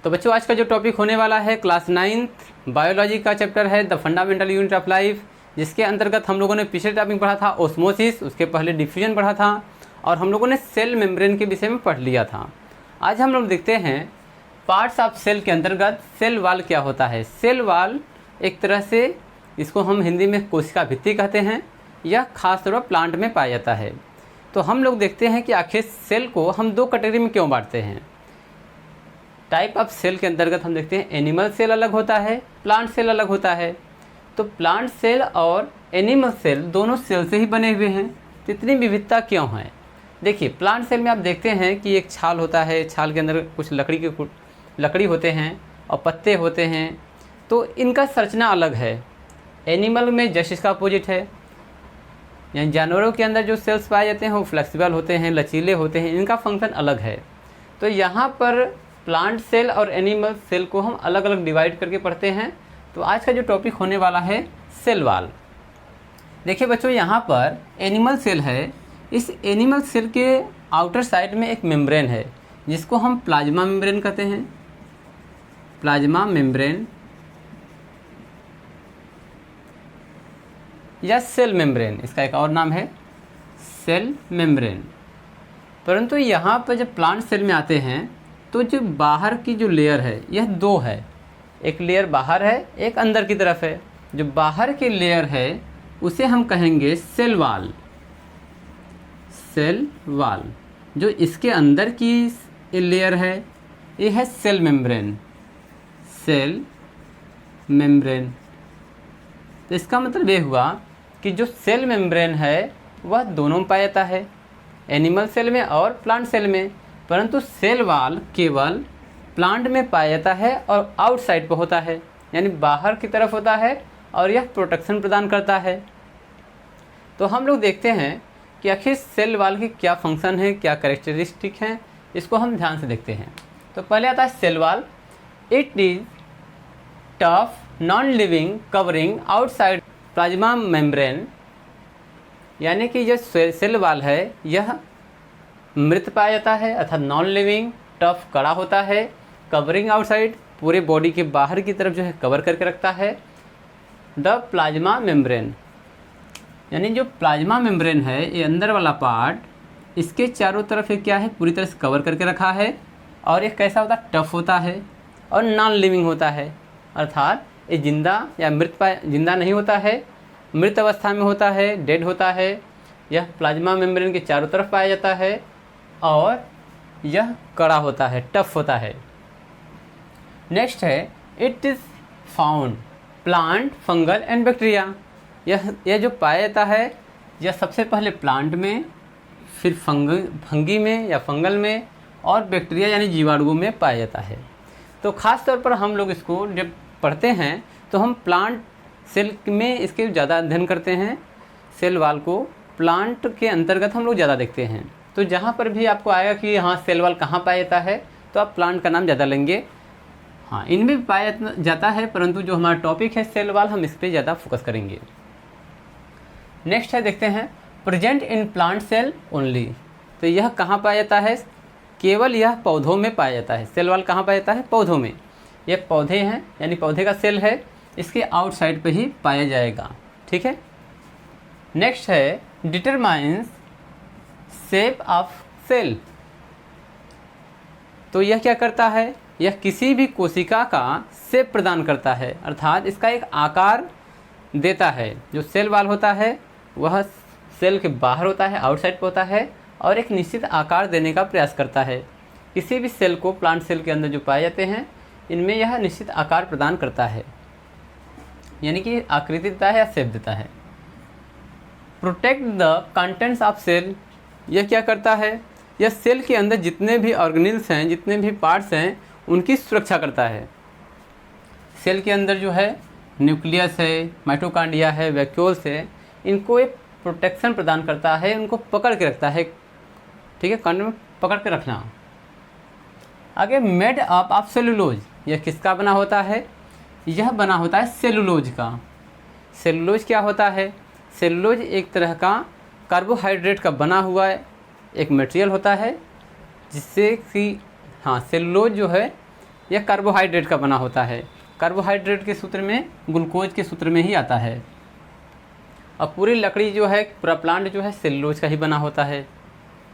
तो बच्चों आज का जो टॉपिक होने वाला है क्लास 9th बायोलॉजी का चैप्टर है the fundamental unit of life, जिसके अंतर्गत हम लोगों ने पिछले टॉपिक पढ़ा था ओस्मोसिस, उसके पहले डिफ्यूजन पढ़ा था और हम लोगों ने सेल मेम्ब्रेन के विषय में पढ़ लिया था। आज हम लोग देखते हैं पार्ट्स ऑफ सेल के अंतर्गत सेल वाल क्या होता है। सेल वाल एक तरह से इसको हम हिंदी में कोशिका भित्ति कहते हैं। यह खास तौर पर प्लांट में पाया जाता है। तो हम लोग देखते हैं कि आखिर सेल को हम दो कैटेगरी में क्यों बांटते हैं। टाइप ऑफ सेल के अंतर्गत हम देखते हैं एनिमल सेल अलग होता है, प्लांट सेल अलग होता है। तो प्लांट सेल और एनिमल सेल दोनों सेल से ही बने हुए हैं, तो इतनी विविधता क्यों है। देखिए प्लांट सेल में आप देखते हैं कि एक छाल होता है, छाल के अंदर कुछ लकड़ी होते हैं और पत्ते होते हैं, तो इनका संरचना अलग है। एनिमल में जस्ट इसका अपोजिट है, यानी जानवरों के अंदर जो सेल्स पाए जाते हैं वो फ्लेक्सिबल होते हैं, लचीले होते हैं, इनका फंक्शन अलग है। तो यहाँ पर प्लांट सेल और एनिमल सेल को हम अलग अलग डिवाइड करके पढ़ते हैं। तो आज का जो टॉपिक होने वाला है सेल वाल। देखिए बच्चों यहाँ पर एनिमल सेल है। इस एनिमल सेल के आउटर साइड में एक मेम्ब्रेन है जिसको हम प्लाज्मा मेम्ब्रेन कहते हैं। प्लाज्मा मेम्ब्रेन या सेल मेम्ब्रेन, इसका एक और नाम है सेल मेम्ब्रेन। परंतु यहाँ पर जब प्लांट सेल में आते हैं तो जो बाहर की जो लेयर है यह दो है, एक लेयर बाहर है, एक अंदर की तरफ है। जो बाहर की लेयर है उसे हम कहेंगे सेल वाल। Cell wall. जो इसके अंदर की लेयर है ये है सेल मेम्ब्रेन। Cell membrane. तो इसका मतलब ये हुआ कि जो सेल मेम्ब्रेन है वह दोनों में पाया जाता है, एनिमल सेल में और प्लांट सेल में। परंतु सेल वाल केवल प्लांट में पाया जाता है और आउटसाइड पर होता है, यानी बाहर की तरफ होता है और यह प्रोटेक्शन प्रदान करता है। तो हम लोग देखते हैं कि आखिर सेल वाल की क्या फंक्शन है, क्या कैरेक्टरिस्टिक हैं, इसको हम ध्यान से देखते हैं। तो पहले आता है cell wall. It is tough non living covering outside plasma membrane, यानी कि जो सेल वाल है यह मृत पाया जाता है अर्थात नॉन लिविंग, टफ कड़ा होता है, कवरिंग आउटसाइड पूरे बॉडी के बाहर की तरफ जो है कवर करके रखता है। द प्लाज्मा मेम्ब्रेन, यानी जो प्लाज्मा मेम्ब्रेन है ये अंदर वाला पार्ट इसके चारों तरफ ये क्या है पूरी तरह से कवर करके रखा है। और ये कैसा होता है, टफ होता है और नॉन लिविंग होता है, अर्थात ये जिंदा या जिंदा नहीं होता है, मृत अवस्था में होता है, डेड होता है। यह प्लाज्मा मेम्ब्रेन के चारों तरफ पाया जाता है और यह कड़ा होता है, टफ होता है। नेक्स्ट है it is found plant fungal and bacteria. यह जो पाया जाता है यह सबसे पहले प्लांट में, फिर फंगी में या फंगल में और बैक्टीरिया यानी जीवाणुओं में पाया जाता है। तो ख़ास तौर पर हम लोग इसको जब पढ़ते हैं तो हम प्लांट सेल में इसके ज़्यादा अध्ययन करते हैं। सेल वाल को प्लांट के अंतर्गत हम लोग ज़्यादा देखते हैं। तो जहाँ पर भी आपको आएगा कि हाँ सेल वाल कहाँ पाया जाता है तो आप प्लांट का नाम ज़्यादा लेंगे। हाँ इनमें भी पाया जाता है, परंतु जो हमारा टॉपिक है सेल वाल हम इस पर ज़्यादा फोकस करेंगे। नेक्स्ट है देखते हैं present in plant cell only. तो यह कहाँ पाया जाता है, केवल यह पौधों में पाया जाता है। सेल वाल कहाँ पाया जाता है, पौधों में। यह पौधे हैं यानी पौधे का सेल है, इसके आउटसाइड पे ही पाया जाएगा। ठीक है। नेक्स्ट है डिटरमाइंस शेप ऑफ सेल। तो यह क्या करता है, यह किसी भी कोशिका का शेप प्रदान करता है, अर्थात इसका एक आकार देता है। जो सेल वाल होता है वह सेल के बाहर होता है, आउटसाइड पर होता है और एक निश्चित आकार देने का प्रयास करता है। किसी भी सेल को प्लांट सेल के अंदर जो पाए जाते हैं इनमें यह निश्चित आकार प्रदान करता है, यानी कि आकृति देता है या शेप देता है। Protect the contents of cell. यह क्या करता है, यह सेल के अंदर जितने भी ऑर्गेनेल्स हैं, जितने भी पार्ट्स हैं उनकी सुरक्षा करता है। सेल के अंदर जो है न्यूक्लियस है, माइटोकॉन्ड्रिया है, वैक्यूल्स है, इनको एक प्रोटेक्शन प्रदान करता है, उनको पकड़ के रखता है। ठीक है, कंड में पकड़ के रखना। आगे मेड अप ऑफ सेलुलोज। यह किसका बना होता है, यह बना होता है सेलुलोज का। सेलुलोज क्या होता है, सेलुलोज एक तरह का कार्बोहाइड्रेट का बना हुआ एक मटेरियल होता है जिससे कि हाँ सेलुलोज जो है यह कार्बोहाइड्रेट का बना होता है। कार्बोहाइड्रेट के सूत्र में ग्लूकोज के सूत्र में ही आता है। और पूरी लकड़ी जो है, पूरा प्लांट जो है सेलुलोज का ही बना होता है।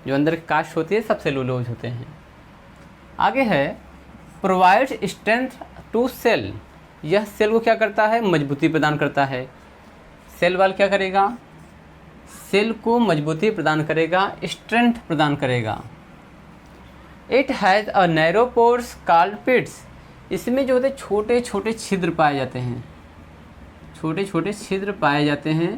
जो अंदर की कास्ट होती है सब सेलुलोज होते हैं। आगे है प्रोवाइड्स स्ट्रेंथ टू सेल। यह सेल को क्या करता है, मजबूती प्रदान करता है। सेल वाल क्या करेगा, सेल को मजबूती प्रदान करेगा, स्ट्रेंथ प्रदान करेगा। It has a narrow pores called pits. इसमें जो होते छोटे छोटे छिद्र पाए जाते हैं, छोटे छोटे छिद्र पाए जाते हैं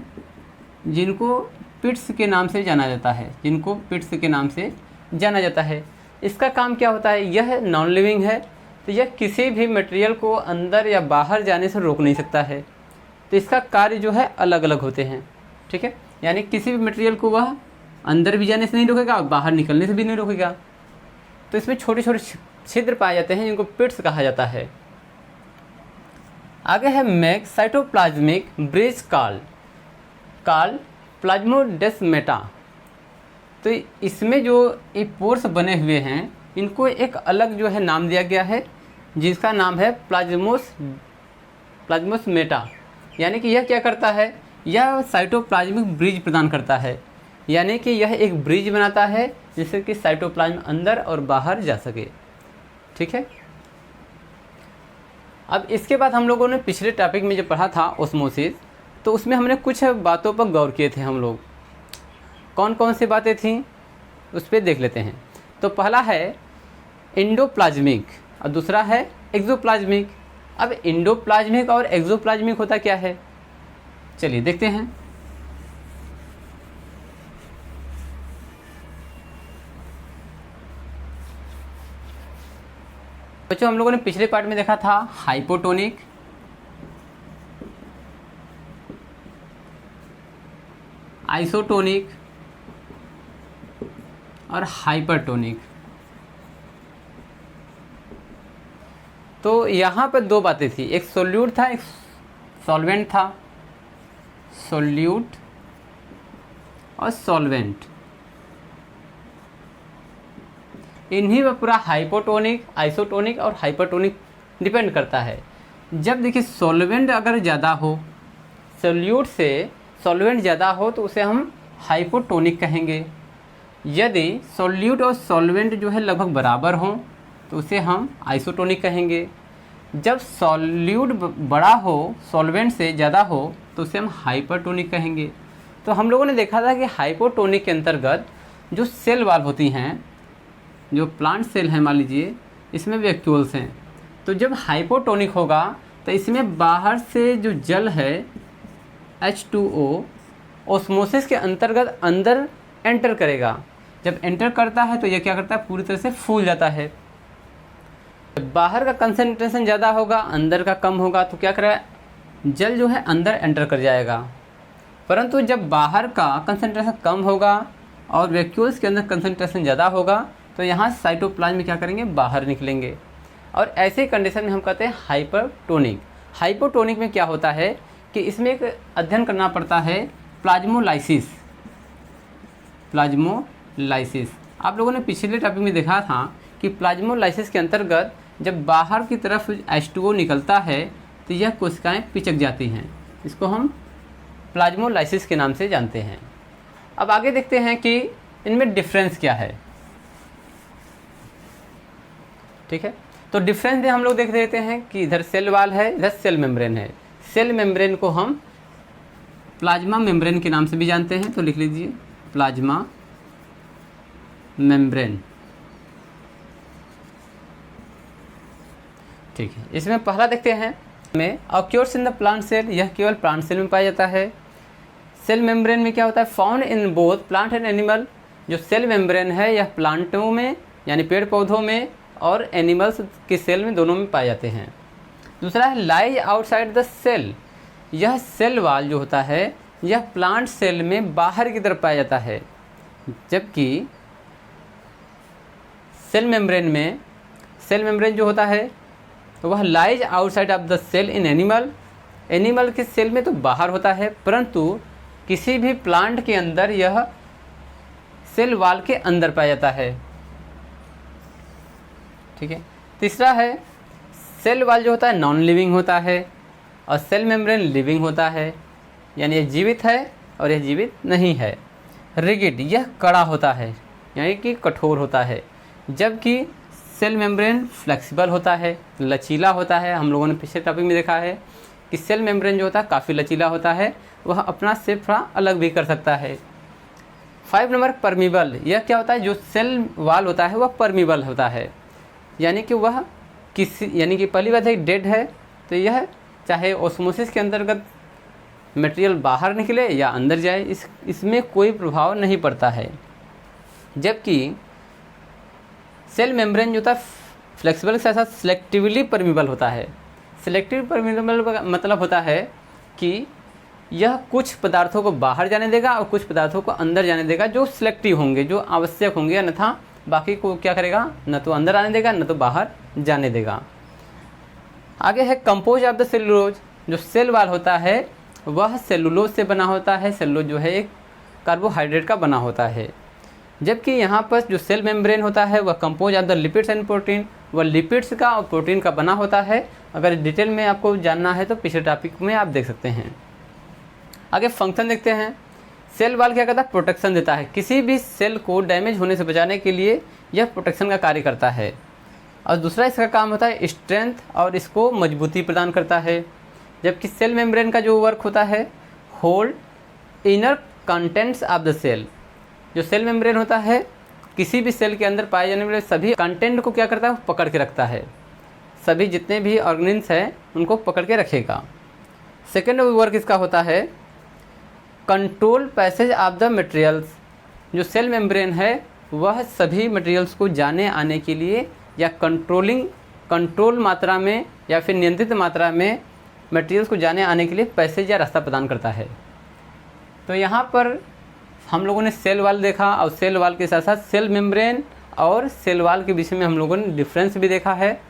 जिनको पिट्स के नाम से जाना जाता है, जिनको पिट्स के नाम से जाना जाता है। इसका काम क्या होता है, यह नॉन लिविंग है तो यह किसी भी मटेरियल को अंदर या बाहर जाने से रोक नहीं सकता है। तो इसका कार्य जो है अलग अलग होते हैं। ठीक है, यानी किसी भी मटेरियल को वह अंदर भी जाने से नहीं रोकेगा और बाहर निकलने से भी नहीं रोकेगा। तो इसमें छोटे छोटे छिद्र पाए जाते हैं जिनको पिट्स कहा जाता है। आगे है make cytoplasmic bridge called plasmodesmata. तो इसमें जो ये पोर्स बने हुए हैं इनको एक अलग जो है नाम दिया गया है जिसका नाम है प्लाज्मोस्मेटा। यानी कि यह क्या करता है, यह साइटोप्लाज्मिक ब्रिज प्रदान करता है। यानी कि यह एक ब्रिज बनाता है जिससे कि साइटोप्लाज्म अंदर और बाहर जा सके। ठीक है, अब इसके बाद हम लोगों ने पिछले टॉपिक में जो पढ़ा था ऑस्मोसिस, तो उसमें हमने कुछ बातों पर गौर किए थे हम लोग। कौन कौन सी बातें थीं उस पर देख लेते हैं। तो पहला है एंडोप्लाज्मिक और दूसरा है एक्सोप्लाज्मिक। अब एंडोप्लाज्मिक और एक्सोप्लाज्मिक होता क्या है, चलिए देखते हैं। बच्चों हम लोगों ने पिछले पार्ट में देखा था हाइपोटोनिक, आइसोटोनिक और हाइपरटोनिक। तो यहाँ पर दो बातें थी, एक सोल्यूट था एक सॉल्वेंट था। सोल्यूट और सॉल्वेंट, इन्हीं पर पूरा हाइपोटोनिक, आइसोटोनिक और हाइपरटोनिक डिपेंड करता है। जब देखिए सॉल्वेंट अगर ज़्यादा हो, सोल्यूट से सॉल्वेंट ज़्यादा हो तो उसे हम हाइपोटोनिक कहेंगे। यदि सोल्यूट और सॉल्वेंट जो है लगभग बराबर हों तो उसे हम आइसोटोनिक कहेंगे। जब सॉल्यूट बड़ा हो, सॉल्वेंट से ज़्यादा हो तो उसे हम हाइपरटोनिक कहेंगे। तो हम लोगों ने देखा था कि हाइपोटोनिक के अंतर्गत जो सेल वाल होती हैं, जो प्लांट सेल हैं मान लीजिए, इसमें वैक्यूल्स हैं। तो जब हाइपोटोनिक होगा तो इसमें बाहर से जो जल है H2O ऑस्मोसिस के अंतर्गत अंदर एंटर करेगा। जब एंटर करता है तो यह क्या करता है, पूरी तरह से फूल जाता है। बाहर का कंसंट्रेशन ज़्यादा होगा, अंदर का कम होगा, तो क्या करेगा, जल जो है अंदर एंटर कर जाएगा। परंतु जब बाहर का कंसंट्रेशन कम होगा और वैक्यूल्स के अंदर कंसंट्रेशन ज़्यादा होगा तो यहाँ साइटोप्लाज्म में क्या करेंगे, बाहर निकलेंगे। और ऐसे कंडीशन में हम कहते हैं हाइपरटोनिक। हाइपोटोनिक में क्या होता है कि इसमें एक अध्ययन करना पड़ता है प्लाज्मोलाइसिस। प्लाज्मोलाइसिस आप लोगों ने पिछले टॉपिक में देखा था कि प्लाज्मोलाइसिस के अंतर्गत जब बाहर की तरफ H2O निकलता है तो यह कोशिकाएं पिचक जाती हैं। इसको हम प्लाज्मोलाइसिस के नाम से जानते हैं। अब आगे देखते हैं कि इनमें डिफरेंस क्या है। ठीक है, तो डिफरेंस में हम लोग देख लेते हैं कि इधर सेल वाल है, इधर सेल मेम्ब्रेन है। सेल मेम्ब्रेन को हम प्लाज्मा मेम्ब्रेन के नाम से भी जानते हैं, तो लिख लीजिए प्लाज्मा मेम्ब्रेन। ठीक है, इसमें पहला देखते हैं में occurs in the plant cell. यह केवल प्लांट सेल में पाया जाता है। सेल मेम्ब्रेन में क्या होता है, found in both plant and animal. जो सेल मेम्ब्रेन है यह प्लांटों में यानी पेड़ पौधों में और एनिमल्स के सेल में, दोनों में पाए जाते हैं। दूसरा है लाइज आउटसाइड द सेल। यह सेल वाल जो होता है यह प्लांट सेल में बाहर की तरफ पाया जाता है, जबकि सेल मेम्ब्रेन जो होता है तो वह lies outside of the cell in animal. Animal के सेल में तो बाहर होता है, परंतु किसी भी प्लांट के अंदर यह सेल वाल के अंदर पाया जाता है। ठीक है, तीसरा है सेल वॉल जो होता है नॉन लिविंग होता है और सेल मेम्ब्रेन लिविंग होता है, यानी ये जीवित है और यह जीवित नहीं है। रिगिड, यह कड़ा होता है यानी कि कठोर होता है, जबकि सेल मेम्ब्रेन फ्लेक्सिबल होता है, लचीला होता है। हम लोगों ने पिछले टॉपिक में देखा है कि सेल मेम्ब्रेन जो होता है काफ़ी लचीला होता है, वह अपना शेप थोड़ा अलग भी कर सकता है। 5 नंबर परमीबल, यह क्या होता है, जो सेल वॉल होता है वह परमीबल होता है, यानी कि वह यानी कि पहली बात है डेड है, तो यह चाहे ओस्मोसिस के अंतर्गत मटेरियल बाहर निकले या अंदर जाए, इसमें कोई प्रभाव नहीं पड़ता है। जबकि सेल मेम्ब्रेन जो होता है फ्लेक्सिबल के साथ साथ सिलेक्टिवली परमीबल होता है। सिलेक्टिव परमीबल का मतलब होता है कि यह कुछ पदार्थों को बाहर जाने देगा और कुछ पदार्थों को अंदर जाने देगा, जो सिलेक्टिव होंगे, जो आवश्यक होंगे, अन्यथा बाकी को क्या करेगा, न तो अंदर आने देगा न तो बाहर जाने देगा। आगे है कंपोज ऑफ द सेलुलोज, जो सेल वॉल होता है वह सेलुलोज से बना होता है। सेलुलोज जो है एक कार्बोहाइड्रेट का बना होता है, जबकि यहाँ पर जो सेल मेम्ब्रेन होता है वह compose of the lipids and protein, वह लिपिड्स का और प्रोटीन का बना होता है। अगर डिटेल में आपको जानना है तो पिछले टॉपिक में आप देख सकते हैं। आगे फंक्शन देखते हैं। सेल वॉल क्या करता है, प्रोटेक्शन देता है, किसी भी सेल को डैमेज होने से बचाने के लिए यह प्रोटेक्शन का कार्य करता है। और दूसरा इसका काम होता है स्ट्रेंथ, और इसको मजबूती प्रदान करता है। जबकि सेल मेम्ब्रेन का जो वर्क होता है hold inner contents of the cell, जो सेल मेम्ब्रेन होता है किसी भी सेल के अंदर पाए जाने वाले सभी कंटेंट को क्या करता है, पकड़ के रखता है, सभी जितने भी ऑर्गेनिल्स हैं उनको पकड़ के रखेगा। सेकेंड वर्क इसका होता है control passage of the materials, जो सेल मेम्ब्रेन है वह सभी मटेरियल्स को जाने आने के लिए या कंट्रोल मात्रा में या फिर नियंत्रित मात्रा में मटेरियल्स को जाने आने के लिए पैसेज या रास्ता प्रदान करता है। तो यहाँ पर हम लोगों ने सेल वॉल देखा और सेल वॉल के साथ साथ सेल मेम्ब्रेन और सेल वॉल के बीच में हम लोगों ने डिफरेंस भी देखा है।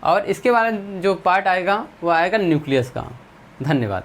और इसके बाद जो पार्ट आएगा वो आएगा न्यूक्लियस का। धन्यवाद।